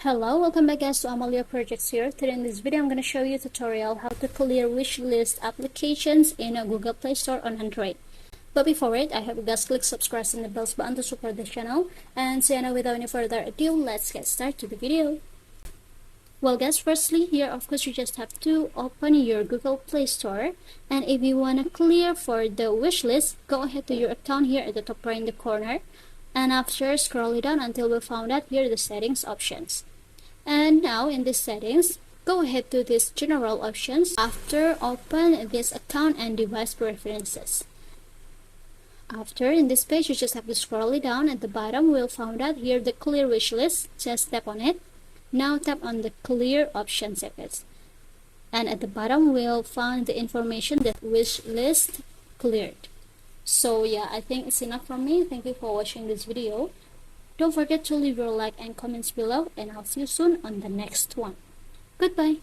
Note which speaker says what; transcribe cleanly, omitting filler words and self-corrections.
Speaker 1: Hello, welcome back guys to Amalia Projects here. Today in this video I'm going to show you a tutorial how to clear wishlist applications in a Google Play Store on Android. But before it, I hope you guys click subscribe and the bell button to support the channel. And so now without any further ado, let's get started to the video. Well guys, firstly here of course you just have to open your Google Play Store, and if you want to clear for the wishlist, go ahead to your account here at the top right in the corner, and after scroll it down until we found out here the settings options. And now in the settings, go ahead to this general options. After open this account and device preferences. After in this page you just have to scroll it down. At the bottom we'll find out here the clear wishlist. Just tap on it. Now tap on the clear option settings, and at the bottom we'll find the information that wishlist cleared. So yeah, I think it's enough from me. Thank you for watching this video. Don't forget to leave your like and comments below, and I'll see you soon on the next one. Goodbye.